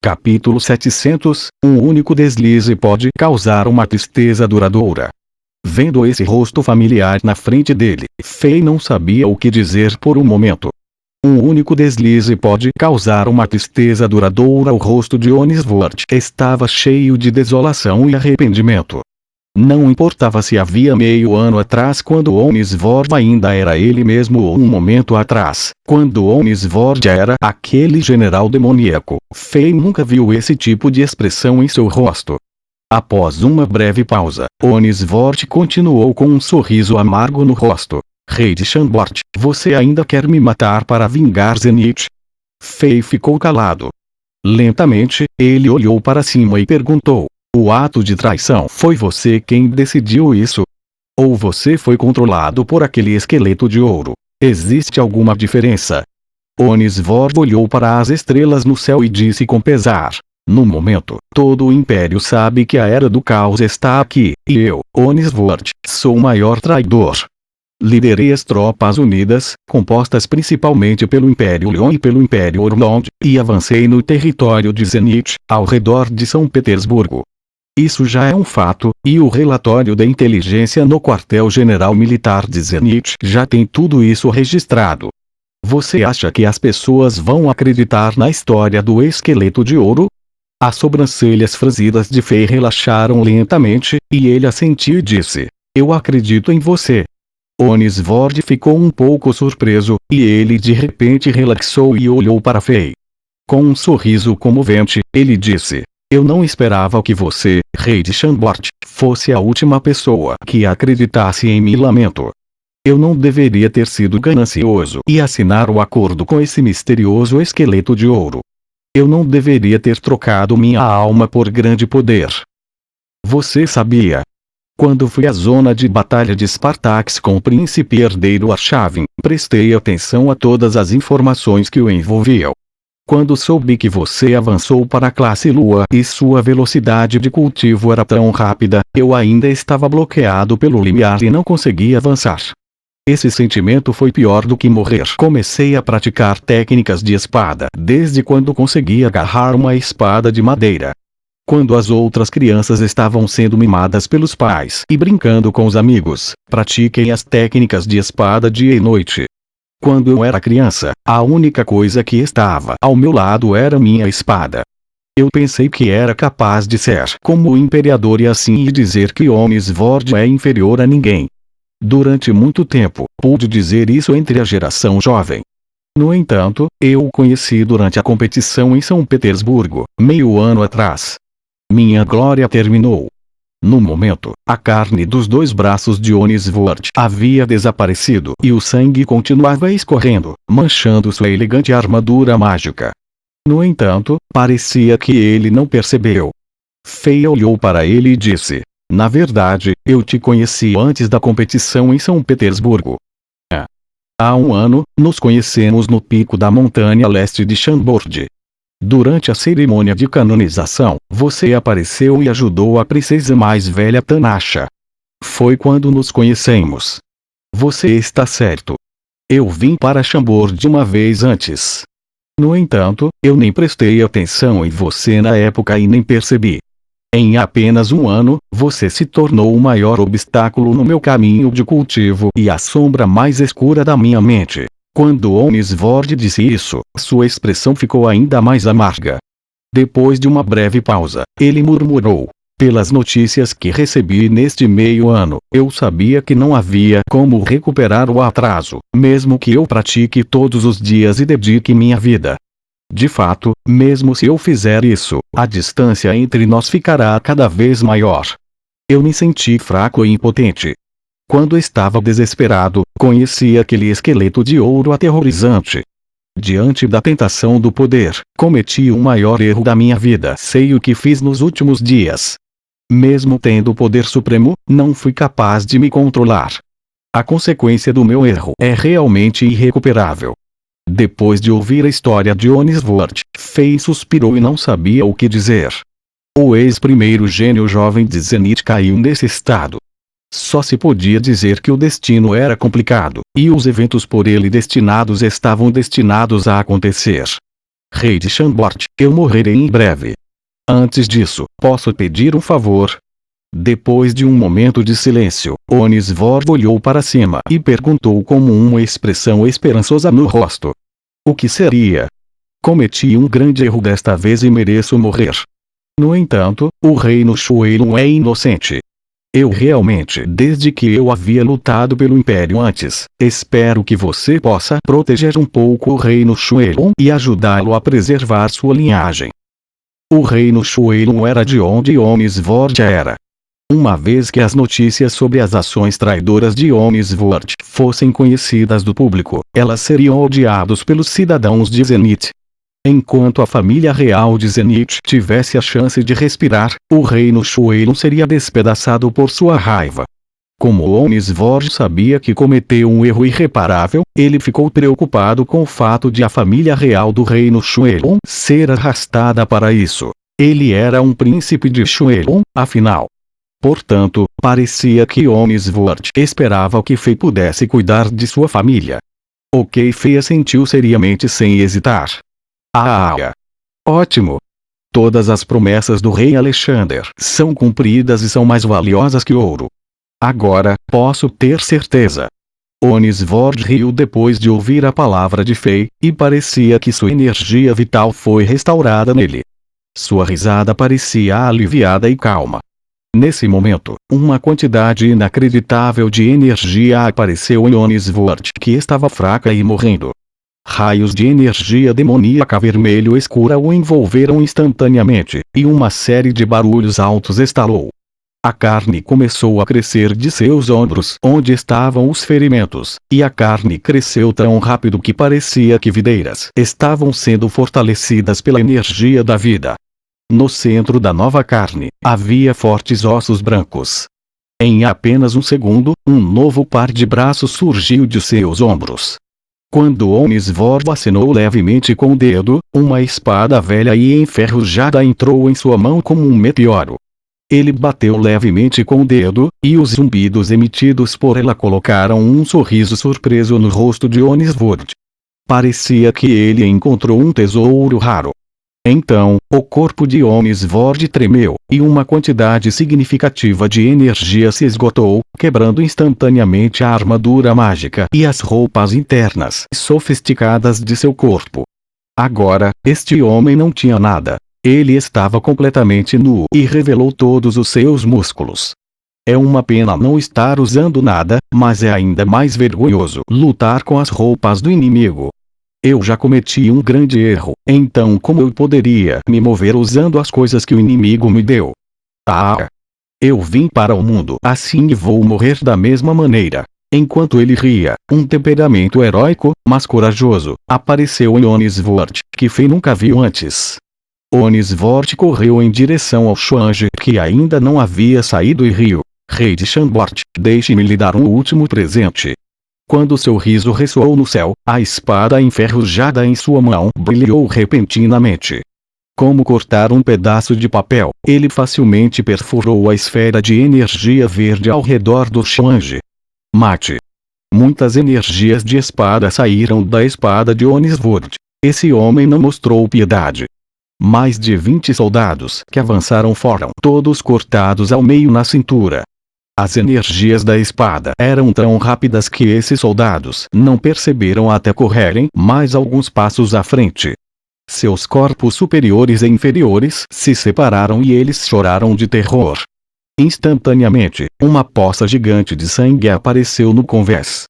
Capítulo 700. Um único deslize pode causar uma tristeza duradoura. Vendo esse rosto familiar na frente dele, Fei não sabia o que dizer por um momento. Um único deslize pode causar uma tristeza duradoura. O rosto de Onisvort estava cheio de desolação e arrependimento. Não importava se havia meio ano atrás, quando Onisvort ainda era ele mesmo, ou um momento atrás, quando Onisvort era aquele general demoníaco. Fei nunca viu esse tipo de expressão em seu rosto. Após uma breve pausa, Onisvort continuou com um sorriso amargo no rosto. Rei de Chambord, você ainda quer me matar para vingar Zenith? Fei ficou calado. Lentamente, ele olhou para cima e perguntou: o ato de traição foi você quem decidiu isso? Ou você foi controlado por aquele esqueleto de ouro? Existe alguma diferença? Onisvort olhou para as estrelas no céu e disse com pesar: no momento, todo o Império sabe que a Era do Caos está aqui, e eu, Onisvort, sou o maior traidor. Liderei as tropas unidas, compostas principalmente pelo Império Leon e pelo Império Orlond, e avancei no território de Zenith, ao redor de São Petersburgo. Isso já é um fato, e o relatório da inteligência no quartel-general militar de Zenith já tem tudo isso registrado. Você acha que as pessoas vão acreditar na história do esqueleto de ouro? As sobrancelhas franzidas de Fei relaxaram lentamente, e ele assentiu e disse: eu acredito em você. Onisvort ficou um pouco surpreso, e ele de repente relaxou e olhou para Fei. Com um sorriso comovente, ele disse: eu não esperava que você, rei de Chambord, fosse a última pessoa que acreditasse em mim. Lamento. Eu não deveria ter sido ganancioso e assinar o acordo com esse misterioso esqueleto de ouro. Eu não deveria ter trocado minha alma por grande poder. Você sabia? Quando fui à zona de batalha de Spartax com o príncipe herdeiro Arshavin, prestei atenção a todas as informações que o envolviam. Quando soube que você avançou para a classe Lua e sua velocidade de cultivo era tão rápida, eu ainda estava bloqueado pelo limiar e não conseguia avançar. Esse sentimento foi pior do que morrer. Comecei a praticar técnicas de espada desde quando consegui agarrar uma espada de madeira. Quando as outras crianças estavam sendo mimadas pelos pais e brincando com os amigos, pratiquei as técnicas de espada dia e noite. Quando eu era criança, a única coisa que estava ao meu lado era minha espada. Eu pensei que era capaz de ser como o imperador e assim dizer que Onisvort é inferior a ninguém. Durante muito tempo, pude dizer isso entre a geração jovem. No entanto, eu o conheci durante a competição em São Petersburgo, meio ano atrás. Minha glória terminou. No momento, a carne dos dois braços de Onisvort havia desaparecido e o sangue continuava escorrendo, manchando sua elegante armadura mágica. No entanto, parecia que ele não percebeu. Fei olhou para ele e disse: na verdade, eu te conheci antes da competição em São Petersburgo. Há um ano, nos conhecemos no pico da montanha leste de Chambord. Durante a cerimônia de canonização, você apareceu e ajudou a princesa mais velha Tanasha. Foi quando nos conhecemos. Você está certo. Eu vim para Chambord uma vez antes. No entanto, eu nem prestei atenção em você na época e nem percebi. Em apenas um ano, você se tornou o maior obstáculo no meu caminho de cultivo e a sombra mais escura da minha mente. Quando Onisvort disse isso, sua expressão ficou ainda mais amarga. Depois de uma breve pausa, ele murmurou: pelas notícias que recebi neste meio ano, eu sabia que não havia como recuperar o atraso, mesmo que eu pratique todos os dias e dedique minha vida. De fato, mesmo se eu fizer isso, a distância entre nós ficará cada vez maior. Eu me senti fraco e impotente. Quando estava desesperado, conheci aquele esqueleto de ouro aterrorizante. Diante da tentação do poder, cometi o maior erro da minha vida. Sei o que fiz nos últimos dias. Mesmo tendo o poder supremo, não fui capaz de me controlar. A consequência do meu erro é realmente irrecuperável. Depois de ouvir a história de Onisvort, Fei suspirou e não sabia o que dizer. O ex-primeiro gênio jovem de Zenith caiu nesse estado. Só se podia dizer que o destino era complicado, e os eventos por ele destinados estavam destinados a acontecer. Rei de Shambort, eu morrerei em breve. Antes disso, posso pedir um favor? Depois de um momento de silêncio, Onisvord olhou para cima e perguntou com uma expressão esperançosa no rosto. O que seria? Cometi um grande erro desta vez e mereço morrer. No entanto, o reino Shueilun é inocente. Eu realmente, desde que eu havia lutado pelo Império antes, espero que você possa proteger um pouco o reino Shueilun e ajudá-lo a preservar sua linhagem. O reino Shueilun era de onde Onisvord era. Uma vez que as notícias sobre as ações traidoras de Onisvord fossem conhecidas do público, elas seriam odiadas pelos cidadãos de Zenith. Enquanto a família real de Zenith tivesse a chance de respirar, o reino Shueilun seria despedaçado por sua raiva. Como Onisvord sabia que cometeu um erro irreparável, ele ficou preocupado com o fato de a família real do reino Shueilun ser arrastada para isso. Ele era um príncipe de Shueilun, afinal. Portanto, parecia que Onisvord esperava que Fei pudesse cuidar de sua família. Ok, Fei assentiu seriamente sem hesitar. Ótimo! Todas as promessas do rei Alexander são cumpridas e são mais valiosas que ouro. Agora, posso ter certeza. Onisvord riu depois de ouvir a palavra de Fei, e parecia que sua energia vital foi restaurada nele. Sua risada parecia aliviada e calma. Nesse momento, uma quantidade inacreditável de energia apareceu em Onisvord, que estava fraca e morrendo. Raios de energia demoníaca vermelho escura o envolveram instantaneamente, e uma série de barulhos altos estalou. A carne começou a crescer de seus ombros onde estavam os ferimentos, e a carne cresceu tão rápido que parecia que videiras estavam sendo fortalecidas pela energia da vida. No centro da nova carne, havia fortes ossos brancos. Em apenas um segundo, um novo par de braços surgiu de seus ombros. Quando Onisvord acenou levemente com o dedo, uma espada velha e enferrujada entrou em sua mão como um meteoro. Ele bateu levemente com o dedo, e os zumbidos emitidos por ela colocaram um sorriso surpreso no rosto de Onisvord. Parecia que ele encontrou um tesouro raro. Então, o corpo de Onisvord tremeu, e uma quantidade significativa de energia se esgotou, quebrando instantaneamente a armadura mágica e as roupas internas sofisticadas de seu corpo. Agora, este homem não tinha nada. Ele estava completamente nu e revelou todos os seus músculos. É uma pena não estar usando nada, mas é ainda mais vergonhoso lutar com as roupas do inimigo. Eu já cometi um grande erro, então como eu poderia me mover usando as coisas que o inimigo me deu? Eu vim para o mundo assim e vou morrer da mesma maneira. Enquanto ele ria, um temperamento heróico, mas corajoso, apareceu em Onisvord, que Fei nunca viu antes. Onisvord correu em direção ao Xuange, que ainda não havia saído, e riu. Rei de Shambort, deixe-me lhe dar um último presente. Quando seu riso ressoou no céu, a espada enferrujada em sua mão brilhou repentinamente. Como cortar um pedaço de papel, ele facilmente perfurou a esfera de energia verde ao redor do Xuange. Mate. Muitas energias de espada saíram da espada de Onisvord. Esse homem não mostrou piedade. Mais de 20 soldados que avançaram foram todos cortados ao meio na cintura. As energias da espada eram tão rápidas que esses soldados não perceberam até correrem mais alguns passos à frente. Seus corpos superiores e inferiores se separaram e eles choraram de terror. Instantaneamente, uma poça gigante de sangue apareceu no convés.